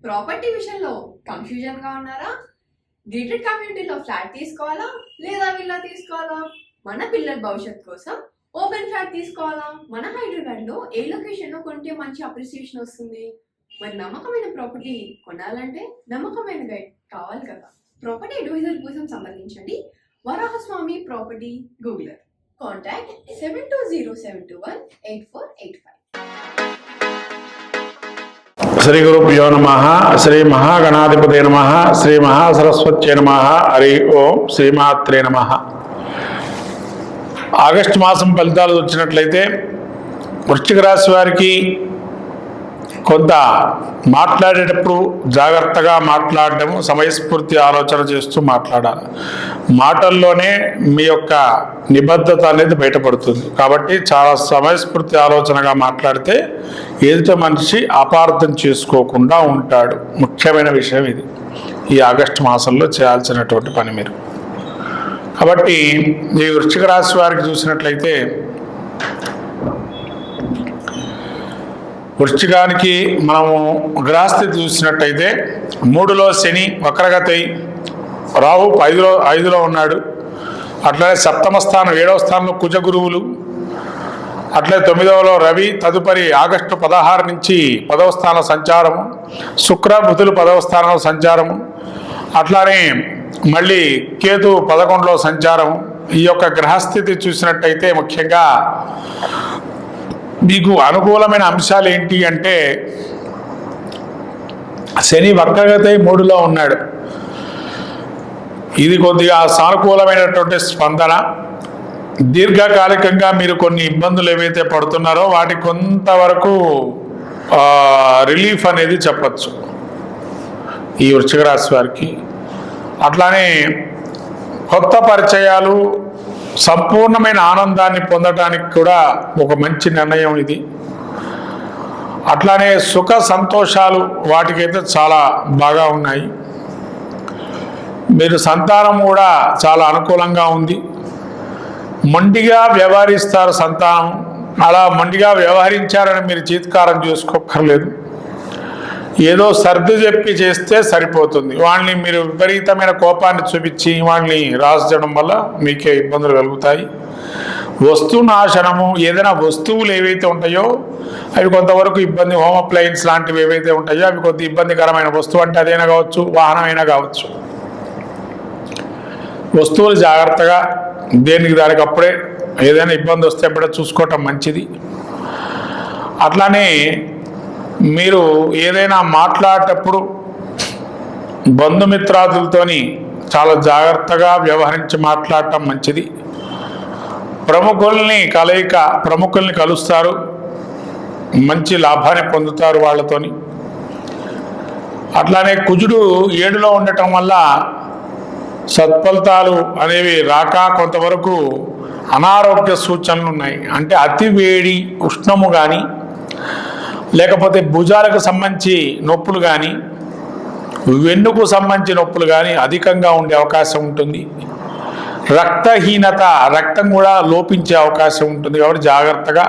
Property విషయంలో confusion గా ఉన్నారా? గేటెడ్ కమ్యూనిటీలో ఫ్లాట్ తీసుకోవాలా లేదా విల్లా తీసుకోవాలా? మన పిల్లల భవిష్యత్ కోసం ఓపెన్ ఫ్లాట్ తీసుకోవాలా? మన హైదరాబాద్ లో ఏ లొకేషన్ లో కొంటే మంచి అప్రిసియేషన్ వస్తుంది? మరి నమ్మకమైన ప్రాపర్టీ కొనాలంటే నమ్మకమైన గైడ్ కావాలి కదా. ప్రాపర్టీ అడ్వైజర్ కోసం సంబంధించండి వరాహస్వామి ప్రాపర్టీ గూగులర్. కాంటాక్ట్ 7207218485. శ్రీ గురుభ్యో నమ. శ్రీ మహాగణాధిపతే నమ. శ్రీ మహాసరస్వత్యే నమ. హరి ఓం. శ్రీమాత్రే నమ. ఆగస్టు మాసం ఫలితాలు వచ్చినట్లయితే వృశ్చిక రాశి వారికి కొంత మాట్లాడేటప్పుడు జాగ్రత్తగా మాట్లాడడం, సమయస్ఫూర్తి ఆలోచన చేస్తూ మాట్లాడాలి. మాటల్లోనే మీ యొక్క నిబద్ధత అనేది బయటపడుతుంది. కాబట్టి చాలా సమయస్ఫూర్తి ఆలోచనగా మాట్లాడితే ఎదుట మనిషి అపార్థం చేసుకోకుండా ఉంటాడు. ముఖ్యమైన విషయం ఇది. ఈ ఆగస్టు మాసంలో చేయాల్సినటువంటి పని మీరు. కాబట్టి ఈ వృశ్చిక రాశి వారికి చూసినట్లయితే వృశ్చికానికి మనము గ్రహస్థితి చూసినట్టయితే 3లో శని వక్రగతి, రాహు ఐదులో ఉన్నాడు. అట్లనే సప్తమ స్థానం 7వ స్థానంలో కుజ గురువులు, అట్లే 9లో రవి, తదుపరి ఆగస్టు 16 నుంచి 10వ స్థానం సంచారము, శుక్ర బుధులు 10వ స్థానంలో సంచారము, అట్లానే మళ్ళీ కేతు 11లో సంచారము. ఈ యొక్క గ్రహస్థితి చూసినట్టయితే ముఖ్యంగా మీకు అనుకూలమైన అంశాలు ఏంటి అంటే శని వక్రగతి 3లో ఉన్నాడు. ఇది కొద్దిగా సానుకూలమైనటువంటి స్పందన. దీర్ఘకాలికంగా మీరు కొన్ని ఇబ్బందులు ఏవైతే పడుతున్నారో వాటికి కొంతవరకు రిలీఫ్ అనేది చెప్పచ్చు ఈ వృశ్చిక రాశి వారికి. అట్లానే కొత్త పరిచయాలు, సంపూర్ణమైన ఆనందాన్ని పొందడానికి కూడా ఒక మంచి నిర్ణయం ఇది. అట్లానే సుఖ సంతోషాలు వాటికైతే చాలా బాగా ఉన్నాయి. మీరు సంతానం కూడా చాలా అనుకూలంగా ఉంది. మొండిగా వ్యవహరిస్తారు సంతానం. అలా మొండిగా వ్యవహరించారని మీరు చీత్కారం చేసుకోక్కర్లేదు. ఏదో సర్ది చెప్పి చేస్తే సరిపోతుంది. వాళ్ళని మీరు విపరీతమైన కోపాన్ని చూపించి వాళ్ళని రాల్చడం వల్ల మీకే ఇబ్బందులు కలుగుతాయి. వస్తు నాశనము, ఏదైనా వస్తువులు ఏవైతే ఉంటాయో అవి కొంతవరకు ఇబ్బంది. హోమ్ అప్లయన్స్ లాంటివి ఏవైతే ఉంటాయో అవి కొద్ది ఇబ్బందికరమైన వస్తువు, అంటే అదైనా కావచ్చు, వాహనమైనా కావచ్చు. వస్తువులు జాగ్రత్తగా దేనికి దానికి అప్పుడే ఏదైనా ఇబ్బంది వస్తే అప్పుడే చూసుకోవటం మంచిది. అట్లానే మీరు ఏదైనా మాట్లాడేటప్పుడు బంధుమిత్రాదులతోని చాలా జాగ్రత్తగా వ్యవహరించి మాట్లాడటం మంచిది. ప్రముఖుల్ని కలుస్తారు, మంచి లాభాన్ని పొందుతారు వాళ్ళతోని. అట్లానే కుజుడు 7లో ఉండటం వల్ల సత్ఫలితాలు అనేవి రాక కొంతవరకు అనారోగ్య సూచనలు ఉన్నాయి. అంటే అతి వేడి, ఉష్ణము కానీ, లేకపోతే భుజాలకు సంబంధించి నొప్పులు కానీ, వెన్నుకు సంబంధించి నొప్పులు కానీ అధికంగా ఉండే అవకాశం ఉంటుంది. రక్తహీనత, రక్తం కూడా లోపించే అవకాశం ఉంటుంది. కాబట్టి జాగ్రత్తగా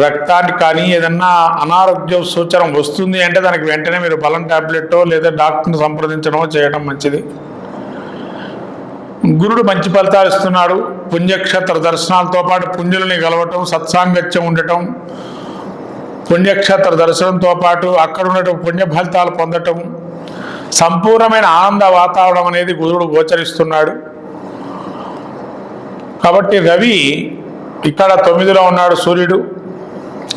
రక్తాన్ని కానీ ఏదన్నా అనారోగ్య సూచన వస్తుంది అంటే దానికి వెంటనే మీరు బలం టాబ్లెట్టో లేదా డాక్టర్ని సంప్రదించడమో చేయడం మంచిది. గురుడు మంచి ఫలితాలు ఇస్తున్నాడు. పుణ్యక్షేత్ర దర్శనాలతో పాటు పుణ్యులని కలవటం, సత్సాంగత్యం ఉండటం, పుణ్యక్షేత్ర దర్శనంతో పాటు అక్కడ ఉన్నటువంటి పుణ్య ఫలితాలు పొందటం, సంపూర్ణమైన ఆనంద వాతావరణం అనేది గురుడు గోచరిస్తున్నాడు. కాబట్టి రవి ఇక్కడ 9లో ఉన్నాడు. సూర్యుడు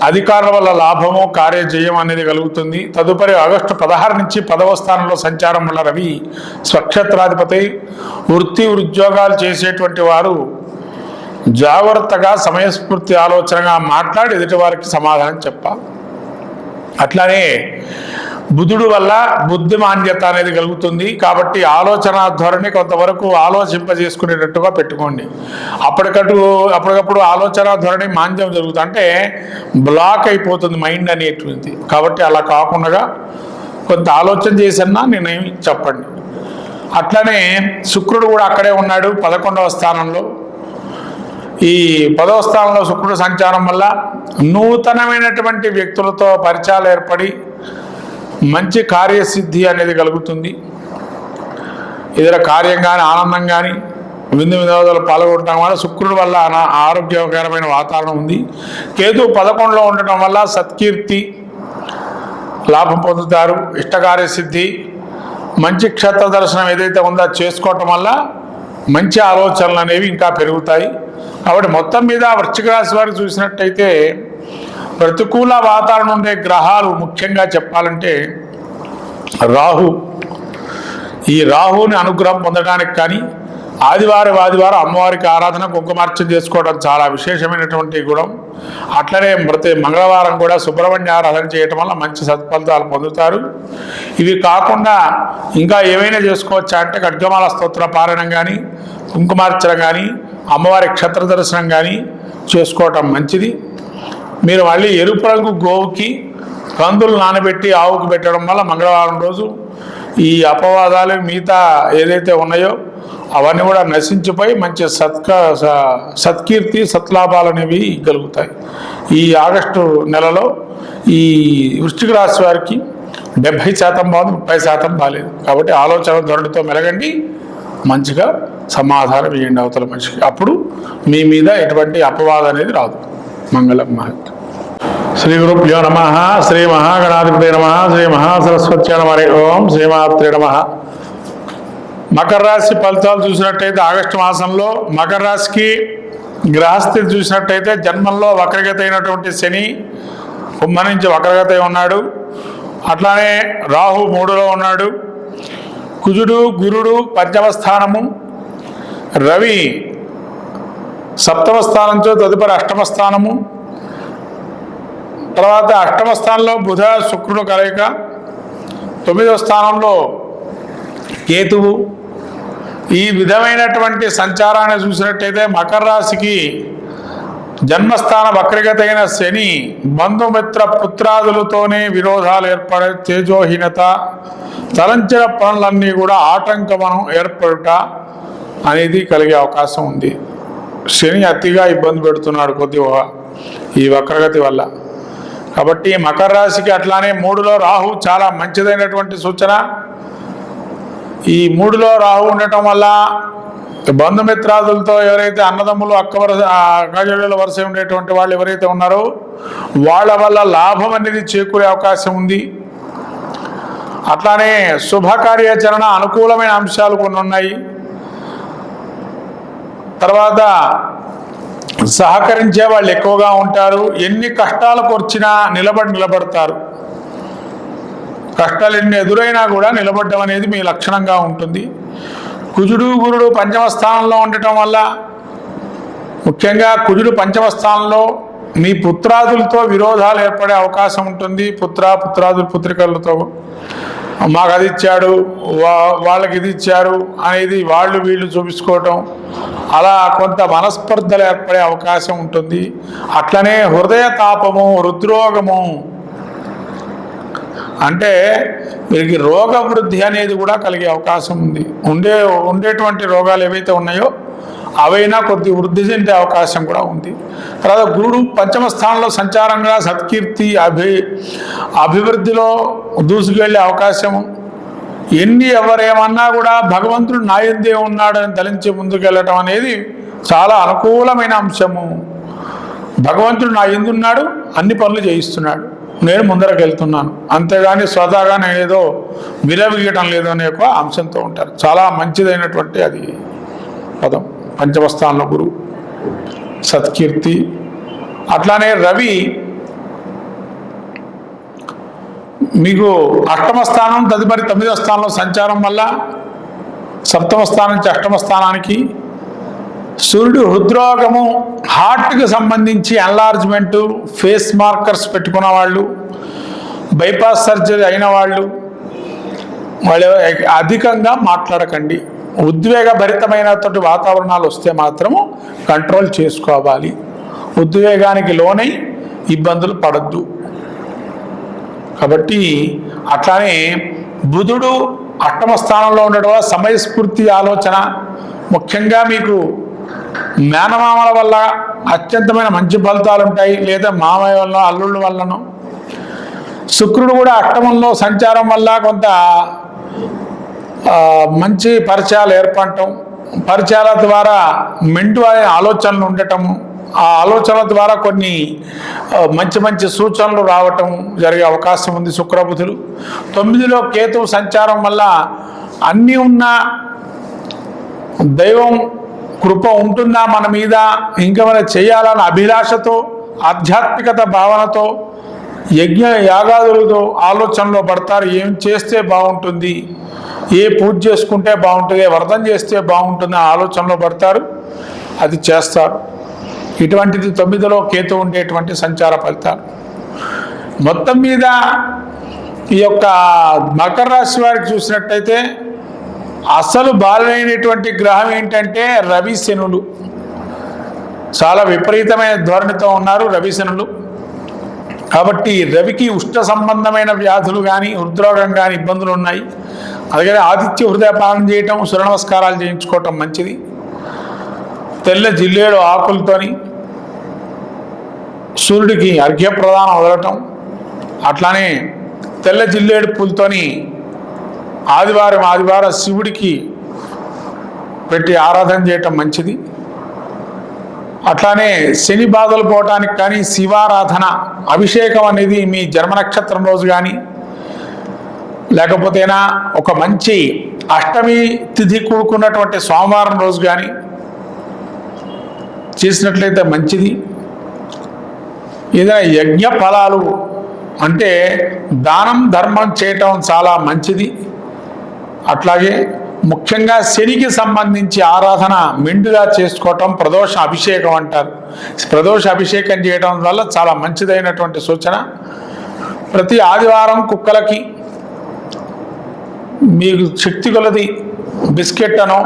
అధికారుల వల్ల లాభము, కార్యజయం అనేది కలుగుతుంది. తదుపరి ఆగస్టు 16 నుంచి 10వ స్థానంలో సంచారం వల్ల రవి స్వక్షేత్రాధిపతి. వృత్తి ఉద్యోగాలు చేసేటువంటి వారు జాగ్రత్తగా సమయస్ఫూర్తి ఆలోచనగా మాట్లాడి ఎదుటివారికి సమాధానం చెప్పాలి. అట్లానే బుధుడు వల్ల బుద్ధిమాన్యత అనేది కలుగుతుంది. కాబట్టి ఆలోచన ధోరణి కొంతవరకు ఆలోచింపజేసుకునేటట్టుగా పెట్టుకోండి. అప్పటికప్పుడు ఆలోచన ధోరణి మాంద్యం జరుగుతుంది, అంటే బ్లాక్ అయిపోతుంది మైండ్ అనేటువంటిది. కాబట్టి అలా కాకుండా కొంత ఆలోచన చేసన్నా నిర్ణయం చెప్పండి. అట్లనే శుక్రుడు కూడా అక్కడే ఉన్నాడు 11వ స్థానంలో. ఈ 10వ స్థానంలో శుక్రుడు సంచారం వల్ల నూతనమైనటువంటి వ్యక్తులతో పరిచయాలు ఏర్పడి మంచి కార్యసిద్ధి అనేది కలుగుతుంది. ఇతర కార్యం కానీ ఆనందం కానీ విందు వినోదాలు పాల్గొనడం వల్ల శుక్రుడి వల్ల ఆరోగ్యకరమైన వాతావరణం ఉంది. కేతు 11లో ఉండటం వల్ల సత్కీర్తి లాభం పొందుతారు. ఇష్టకార్య సిద్ధి, మంచి క్షేత్ర దర్శనం ఏదైతే ఉందో చేసుకోవటం వల్ల మంచి ఆలోచనలు అనేవి ఇంకా పెరుగుతాయి. కాబట్టి మొత్తం మీద వృశ్చిక రాశి వారికి చూసినట్టయితే ప్రతికూల వాతావరణం ఉండే గ్రహాలు ముఖ్యంగా చెప్పాలంటే రాహు. ఈ రాహుని అనుగ్రహం పొందడానికి కానీ ఆదివారం అమ్మవారికి ఆరాధన కుంకుమార్చన చేసుకోవడం చాలా విశేషమైనటువంటి గుణం. అట్లనే ప్రతి మంగళవారం కూడా సుబ్రహ్మణ్య ఆరాధన చేయటం వల్ల మంచి సత్ఫలితాలు పొందుతారు. ఇవి కాకుండా ఇంకా ఏమైనా చేసుకోవచ్చా అంటే ఖడ్గమాల స్తోత్ర పారాయణం కానీ కుంకుమార్చన కానీ అమ్మవారి క్షేత్ర దర్శనం కానీ చేసుకోవటం మంచిది. మీరు మళ్ళీ ఎరుపు రంగు గోవుకి కందులు నానబెట్టి ఆవుకు పెట్టడం వల్ల మంగళవారం రోజు ఈ అపవాదాలు మిగతా ఏదైతే ఉన్నాయో అవన్నీ కూడా నశించిపోయి మంచి సత్కీర్తి సత్లాభాలు అనేవి కలుగుతాయి. ఈ ఆగస్టు నెలలో ఈ వృశ్చిక రాశి వారికి 70% బాగుంది, 30% బాగాలేదు. కాబట్టి ఆలోచన ధోరణితో మెలగండి, మంచిగా సమాధానం ఇవ్వండి అవతల మనిషికి. అప్పుడు మీ మీద ఎటువంటి అపవాదం అనేది రాదు. మంగళం మహత్. శ్రీ గురుభ్యో నమ. శ్రీ మహాగణాధిపతి నమ. శ్రీ మహాసరస్వత్యా నమ. ఓం శ్రీమాత్రే నమ. మకర రాశి ఫలితాలు చూసినట్టయితే ఆగస్టు మాసంలో మకర రాశికి గ్రహస్థితి చూసినట్టయితే జన్మంలో వక్రగతి అయినటువంటి శని కుంభ నుంచి వక్రగతి ఉన్నాడు. అట్లానే రాహు 3లో ఉన్నాడు. కుజుడు గురుడు 5వ స్థానము, రవి 7వ స్థానంతో తదుపరి 8వ స్థానము, తర్వాత 8వ స్థానంలో బుధ శుక్రుడు కలయిక, 9వ స్థానంలో కేతువు. ఈ విధమైనటువంటి సంచారాన్ని చూసినట్టయితే మకర రాశికి జన్మస్థాన వక్రగతైన శని బంధుమిత్ర పుత్రాదులతోనే విరోధాలు ఏర్పడే తేజోహీనత, తలంచిన పనులన్నీ కూడా ఆటంకమనం ఏర్పడుట అనేది కలిగే అవకాశం ఉంది. శని అతిగా ఇబ్బంది పెడుతున్నాడు కొద్దిగా ఈ వక్రగతి వల్ల. కాబట్టి మకర రాశికి అట్లానే 3లో రాహు చాలా మంచిదైనటువంటి సూచన. ఈ 3లో రాహు ఉండటం వల్ల బంధుమిత్రాదులతో ఎవరైతే అన్నదమ్ములు అక్కజల్లుల వరుస ఉండేటువంటి వాళ్ళు ఎవరైతే ఉన్నారో వాళ్ళ వల్ల లాభం అనేది చేకూరే అవకాశం ఉంది. అట్లానే శుభకార్యాచరణ అనుకూలమైన అంశాలు కొన్ని ఉన్నాయి. తర్వాత సహకరించే వాళ్ళు ఎక్కువగా ఉంటారు. ఎన్ని కష్టాలకు వచ్చినా నిలబడతారు. కష్టాలు ఎన్ని ఎదురైనా కూడా నిలబడడం అనేది మీ లక్షణంగా ఉంటుంది. కుజుడు గురుడు 5వ స్థానంలో ఉండటం వల్ల ముఖ్యంగా కుజుడు 5వ స్థానంలో మీ పుత్రాదులతో విరోధాలు ఏర్పడే అవకాశం ఉంటుంది. పుత్రాదులు పుత్రికలతో మాకు అది ఇచ్చాడు, వాళ్ళకి ఇది ఇచ్చారు అనేది వాళ్ళు వీళ్ళు చూపించుకోవటం, అలా కొంత మనస్పర్ధలు ఏర్పడే అవకాశం ఉంటుంది. అట్లనే హృదయ తాపము, హృద్రోగము, అంటే వీరికి రోగ వృద్ధి అనేది కూడా కలిగే అవకాశం ఉంది. ఉండేటువంటి రోగాలు ఏవైతే ఉన్నాయో అవైనా కొద్ది వృద్ధి చెందే అవకాశం కూడా ఉంది. తర్వాత గురుడు 5వ స్థానంలో సంచారంగా సత్కీర్తి అభివృద్ధిలో దూసుకెళ్లే అవకాశము. ఎవరేమన్నా కూడా భగవంతుడు నాయందే ఉన్నాడని తలించి ముందుకెళ్ళటం అనేది చాలా అనుకూలమైన అంశము. భగవంతుడు నా ఎందున్నాడు, అన్ని పనులు చేయిస్తున్నాడు, నేను ముందరకు వెళ్తున్నాను, అంతేగాని స్వతహాగా నేను ఏదో విరవీయటం లేదు అనే ఒక అంశంతో ఉంటారు. చాలా మంచిదైనటువంటి అది పదం. 5వ స్థానంలో గురువు సత్కీర్తి. అట్లానే రవి మీకు 8వ స్థానం తదుపరి 9వ స్థానంలో సంచారం వల్ల 7వ స్థానం నుంచి 8వ స్థానానికి. సూర్యుడు హృద్రోగము, హార్ట్కి సంబంధించి ఎన్లార్జ్మెంటు, ఫేస్ మార్కర్స్ పెట్టుకున్న వాళ్ళు, బైపాస్ సర్జరీ అయిన వాళ్ళు అధికంగా మాట్లాడకండి. ఉద్వేగభరితమైనటువంటి వాతావరణాలు వస్తే మాత్రము కంట్రోల్ చేసుకోవాలి. ఉద్వేగానికి లోనై ఇబ్బందులు పడద్దు. కాబట్టి అట్లానే బుధుడు 8వ స్థానంలో ఉండడం వల్ల సమయస్ఫూర్తి ఆలోచన, ముఖ్యంగా మీకు మేనమామల వల్ల అత్యంతమైన మంచి ఫలితాలు ఉంటాయి, లేదా మామయ్య వల్ల అల్లుళ్ళ వల్లనో శుక్రుడు కూడా అష్టమంలో సంచారం వల్ల కొంత మంచి పరిచయాలు ఏర్పడటం, పరిచయాల ద్వారా మెంటు అనే ఆలోచనలు ఉండటము, ఆ ఆలోచనల ద్వారా కొన్ని మంచి మంచి సూచనలు రావటం జరిగే అవకాశం ఉంది. శుక్రబుధులు 9లో కేతువు సంచారం వల్ల అన్నీ ఉన్న దైవం కృప ఉంటుందా మన మీద, ఇంకా మనం చేయాలన్న అభిలాషతో, ఆధ్యాత్మికత భావనతో, యజ్ఞ యాగాదులతో ఆలోచనలో పడతారు. ఏం చేస్తే బాగుంటుంది, ఏ పూజ చేసుకుంటే బాగుంటుంది, వ్రతం చేస్తే బాగుంటుంది ఆలోచనలో పడతారు, అది చేస్తారు. ఇటువంటిది 9లో కేతు ఉండేటువంటి సంచార ఫలితాలు. మొత్తం మీద ఈ యొక్క మకర రాశి వారికి చూసినట్టయితే అసలు బాలైనటువంటి గ్రహం ఏంటంటే రవి శనులు. చాలా విపరీతమైన ధోరణితో ఉన్నారు రవి శనులు. కాబట్టి రవికి ఉష్ణ సంబంధమైన వ్యాధులు కానీ, హృద్రోగం కానీ ఇబ్బందులు ఉన్నాయి. అలాగే ఆదిత్య హృదయ పాలన చేయటం, సూర్య నమస్కారాలు చేయించుకోవటం మంచిది. తెల్ల జిల్లేడు ఆకులతోని సూర్యుడికి అర్ఘ్యప్రదానం వదలటం, అట్లానే తెల్ల జిల్లేడు పూలతోని ఆదివారం శివుడికి పెట్టి ఆరాధన చేయటం మంచిది. అట్లానే శని బాధలు పోవటానికి కానీ శివారాధన, అభిషేకం అనేది మీ జన్మ నక్షత్రం రోజు కానీ, లేకపోతేనా ఒక మంచి అష్టమి తిథి కూడుకున్నటువంటి సోమవారం రోజు కానీ చేసినట్లయితే మంచిది. ఏదైనా యజ్ఞ ఫలాలు అంటే దానం ధర్మం చేయటం చాలా మంచిది. అట్లాగే ముఖ్యంగా శనికి సంబంధించి ఆరాధన మెండుగా చేసుకోవటం ప్రదోష అభిషేకం అంటారు. ప్రదోష అభిషేకం చేయడం వల్ల చాలా మంచిదైనటువంటి సూచన. ప్రతి ఆదివారం కుక్కలకి మీకు శక్తి కొలది బిస్కెట్ అనో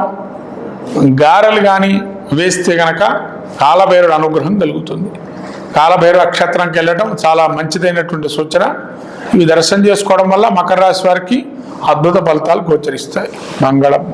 గారెలు కానీ వేస్తే గనక కాలభైరవుడు అనుగ్రహం కలుగుతుంది. కాలభైరవ నక్షత్రంకి వెళ్ళడం చాలా మంచిదైనటువంటి సూచన. ఇవి దర్శనం చేసుకోవడం వల్ల మకర రాశి వారికి అద్భుత ఫలితాలు గోచరిస్తాయి. మంగళం.